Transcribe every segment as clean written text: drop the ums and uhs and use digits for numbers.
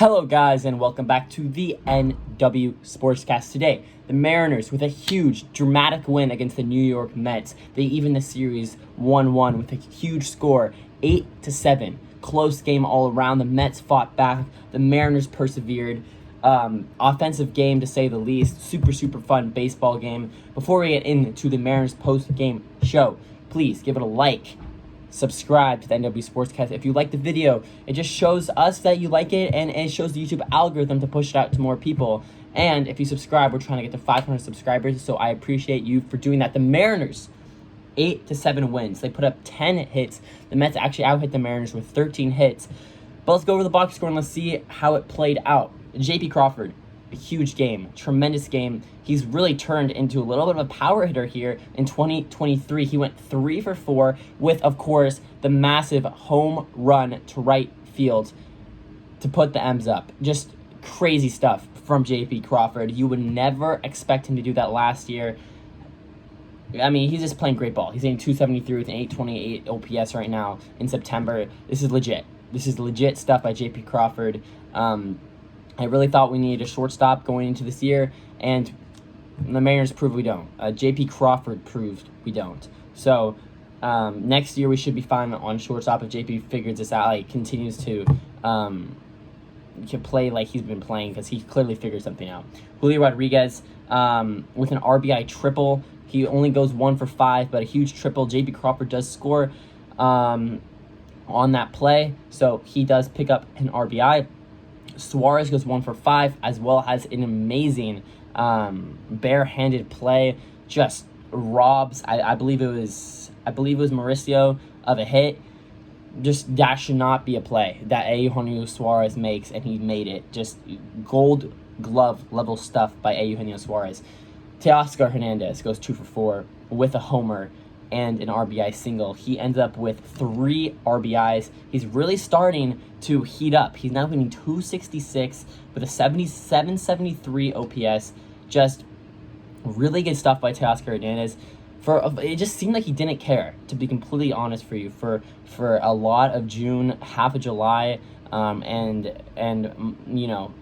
Hello guys and welcome back to the NW Sportscast. Today, the Mariners with a huge dramatic win against the New York Mets. They even the series 1-1 with a huge score, 8-7. Close game all around. The Mets fought back. The Mariners persevered. Offensive game to say the least. Super fun baseball game. Before we get into the Mariners post-game show, please give it a like. Subscribe to the NW Sportscast. If you like the video, it just shows us that you like it, and it shows the YouTube algorithm to push it out to more people. And if you subscribe, we're trying to get to 500 subscribers, so I appreciate you for doing that. The Mariners, 8-7 wins. They put up 10 hits. The Mets actually out-hit the Mariners with 13 hits. But let's go over the box score and let's see how it played out. J.P. Crawford, a huge game, tremendous game. He's really turned into a little bit of a power hitter here in 2023. He went 3 for 4 with, of course, the massive home run to right field to put the M's up. Just crazy stuff from J.P. Crawford. You would never expect him to do that last year. I mean, he's just playing great ball. He's hitting 273 with an 828 OPS right now in September. This is legit. This is legit stuff by J.P. Crawford. I really thought we needed a shortstop going into this year, and the Mariners proved we don't. J.P. Crawford proved we don't. So next year we should be fine on shortstop if J.P. figures this out, like continues to play like he's been playing, because he clearly figured something out. Julio Rodriguez with an RBI triple. He only goes 1 for 5, but a huge triple. J.P. Crawford does score on that play, so he does pick up an RBI. Suarez goes 1 for 5, as well as an amazing barehanded play. Just robs. I believe it was Mauricio of a hit. Just that should not be a play that Eugenio Suarez makes, and he made it. Just Gold Glove level stuff by Eugenio Suarez. Teoscar Hernandez goes 2 for 4 with a homer and an RBI single. He ends up with 3 RBIs. He's really starting to heat up. He's now hitting 266 with a 77-73 OPS. Just really good stuff by Teoscar Hernandez. It just seemed like he didn't care, to be completely honest for you, for a lot of June, half of July, and you know,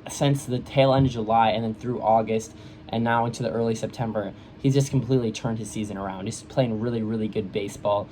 since the tail end of July and then through August and now into the early September. He's just completely turned his season around. He's playing really good baseball.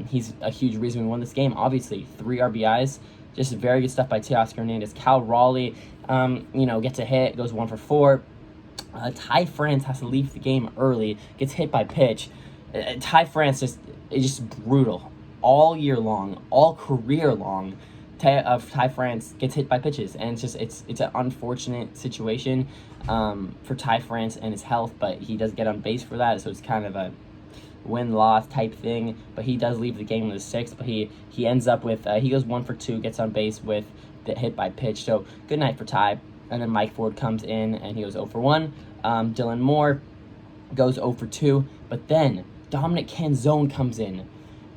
He's a huge reason we won this game. Obviously, 3 RBIs. Just very good stuff by Teoscar Hernandez. Cal Raleigh, gets a hit, goes 1 for 4. Ty France has to leave the game early, gets hit by pitch. Ty France is just brutal all year long, all career long. Ty France gets hit by pitches, and it's an unfortunate situation for Ty France and his health, but he does get on base for that, so it's kind of a win-loss type thing. But he does leave the game with a 6, but he ends up with he goes 1 for 2, gets on base with the hit by pitch. So good night for Ty. And then Mike Ford comes in and he goes 0 for 1. Dylan Moore goes 0 for 2, but then Dominic Canzone comes in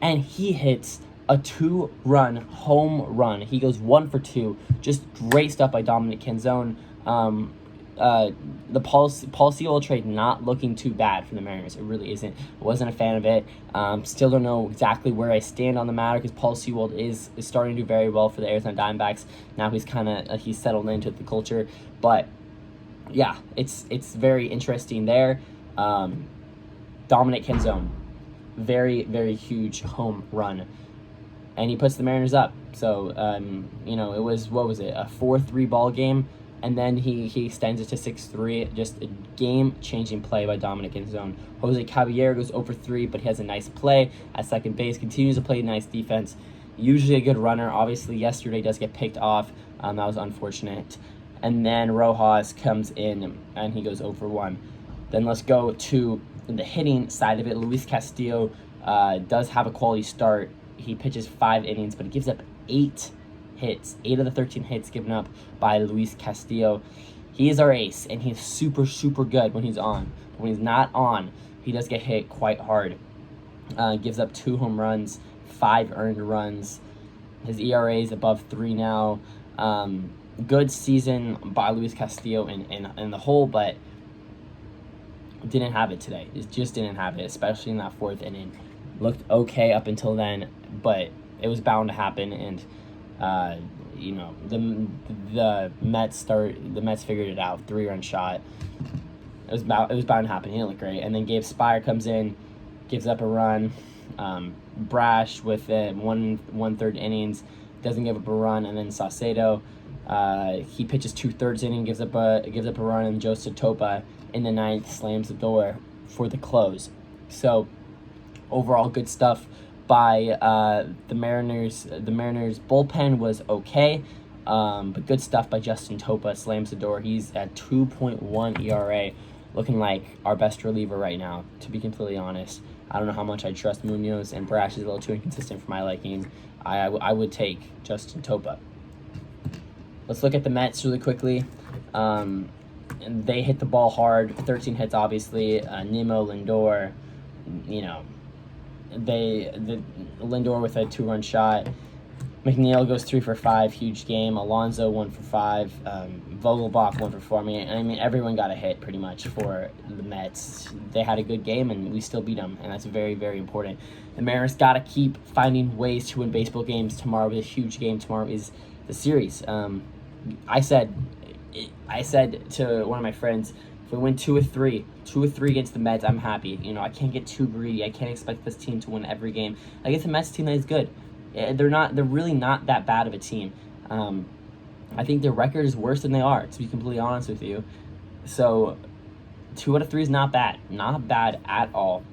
and he hits a 2-run home run. He goes 1 for 2. Just great stuff by Dominic Canzone. The Paul Sewell trade not looking too bad for the Mariners. It really isn't. I wasn't a fan of it. Still don't know exactly where I stand on the matter, because Paul Sewell is starting to do very well for the Arizona Diamondbacks. Now he's settled into the culture. But yeah, it's very interesting there. Dominic Canzone, very huge home run, and he puts the Mariners up. So it was, a 4-3 ball game. And then he extends it to 6-3. Just a game-changing play by Dominic Canzone. Jose Caballero goes 0 for 3, but he has a nice play at second base. Continues to play nice defense. Usually a good runner. Obviously, yesterday does get picked off. That was unfortunate. And then Rojas comes in, and he goes 0 for 1. Then let's go to the hitting side of it. Luis Castillo does have a quality start. He pitches 5 innings, but he gives up 8 hits. 8 of the 13 hits given up by Luis Castillo. He is our ace, and he's super good when he's on. But when he's not on, he does get hit quite hard. Gives up 2 home runs, 5 earned runs. His ERA is above 3 now. Good season by Luis Castillo in the whole, but didn't have it today. It just didn't have it, especially in that 4th inning. Looked okay up until then, but it was bound to happen, and the Mets figured it out. 3-run shot. It was bound to happen. He didn't look great. And then Gabe Spire comes in, gives up a run. Brash with one-third innings, doesn't give up a run. And then Saucedo, he pitches 2/3 inning, gives up a run, and Joe Satopa in the 9th slams the door for the close. So overall, good stuff by the Mariners. The Mariners bullpen was okay, but good stuff by Justin Topa. Slams the door. He's at 2.1 ERA, looking like our best reliever right now, to be completely honest. I don't know how much I trust Munoz, and Brash is a little too inconsistent for my liking. I would take Justin Topa. Let's look at the Mets really quickly. And they hit the ball hard. 13 hits, obviously. Nimmo, Lindor, Lindor with a 2-run shot. McNeil goes 3 for 5, huge game. Alonso 1 for 5. Vogelbach 1 for 4. I mean, everyone got a hit pretty much for the Mets. They had a good game, and we still beat them, and that's very, very important. The Mariners got to keep finding ways to win baseball games. Tomorrow is a huge game. Tomorrow is the series. I said to one of my friends, if we win 2 or 3 against the Mets, I'm happy. I can't get too greedy. I can't expect this team to win every game. Against the Mets team that is good. They're really not that bad of a team. I think their record is worse than they are, to be completely honest with you. So 2 out of 3 is not bad. Not bad at all.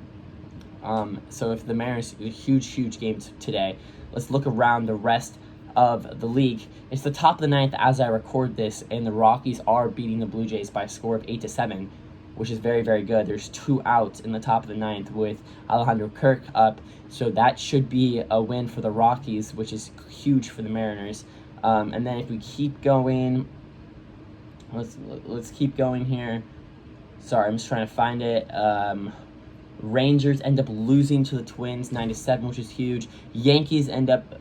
So if the Mariners, a huge game today, let's look around the rest of the league. It's the top of the 9th as I record this, and the Rockies are beating the Blue Jays by a score of 8-7, which is very, very good. There's 2 outs in the top of the 9th with Alejandro Kirk up, so that should be a win for the Rockies, which is huge for the Mariners. And then if we keep going, let's keep going here. Sorry, I'm just trying to find it. Rangers end up losing to the Twins 9-7, which is huge. Yankees end up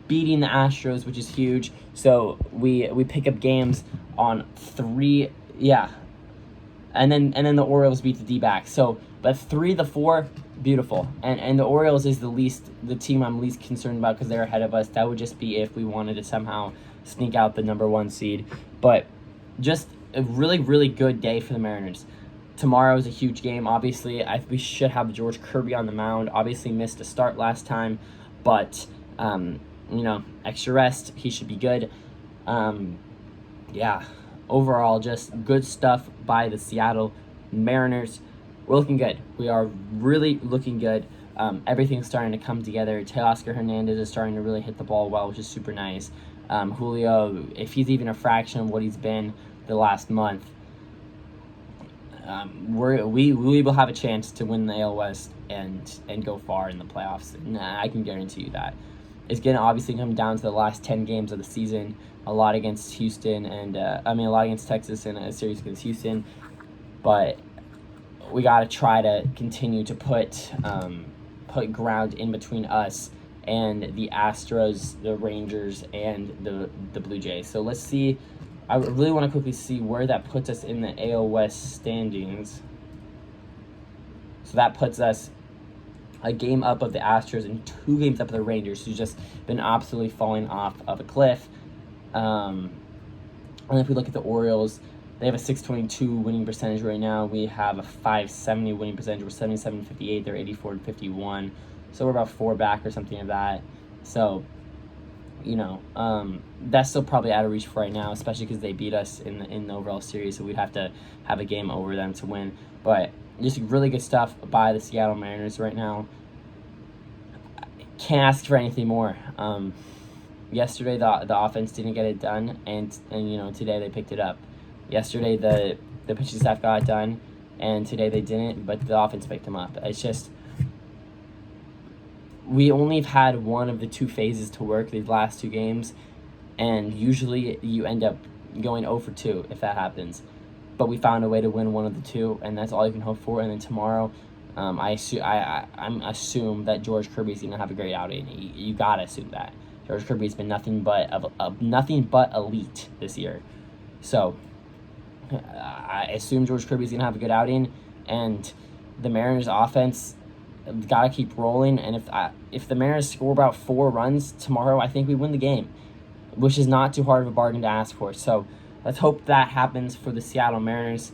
beating the Astros, which is huge. So we pick up games on 3, and then the Orioles beat the D-backs. So, but 3 to 4, beautiful. And the Orioles is the team I'm least concerned about because they're ahead of us. That would just be if we wanted to somehow sneak out the number 1 seed. But just a really, really good day for the Mariners. Tomorrow is a huge game. Obviously, we should have George Kirby on the mound. Obviously missed a start last time, but extra rest, he should be good. Overall, just good stuff by the Seattle Mariners. We're looking good. We are really looking good. Everything's starting to come together. Teoscar Hernandez is starting to really hit the ball well, which is super nice. Julio, if he's even a fraction of what he's been the last month, we will have a chance to win the AL West and go far in the playoffs. I can guarantee you that. It's going to obviously come down to the last 10 games of the season. A lot against Houston and a lot against Texas and a series against Houston. But we got to try to continue to put ground in between us and the Astros, the Rangers, and the Blue Jays. So let's see. I really want to quickly see where that puts us in the AL West standings. So that puts us a game up of the Astros and 2 games up of the Rangers, who's just been absolutely falling off of a cliff. And if we look at the Orioles, they have a .622 winning percentage right now. We have a .570 winning percentage. We're 77-58. They're 84-51. So we're about 4 back or something of that. So, that's still probably out of reach for right now, especially because they beat us in the overall series. So we'd have to have a game over them to win. But just really good stuff by the Seattle Mariners right now. Can't ask for anything more. Yesterday the offense didn't get it done, and today they picked it up. Yesterday the pitching staff got it done, and today they didn't, but the offense picked them up. It's just we only have had one of the 2 phases to work these last 2 games, and usually you end up going 0 for 2 if that happens. But we found a way to win one of the 2, and that's all you can hope for. And then tomorrow, I assume that George Kirby's going to have a great outing. You gotta assume that. George Kirby's been nothing but elite this year. So I assume George Kirby's going to have a good outing, and the Mariners offense got to keep rolling. And if the Mariners score about 4 runs tomorrow, I think we win the game. which is not too hard of a bargain to ask for. So let's hope that happens for the Seattle Mariners.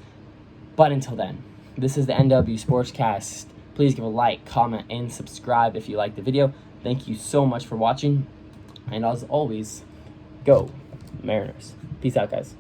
But until then, this is the NW Sportscast. Please give a like, comment, and subscribe if you liked the video. Thank you so much for watching. And as always, go Mariners. Peace out, guys.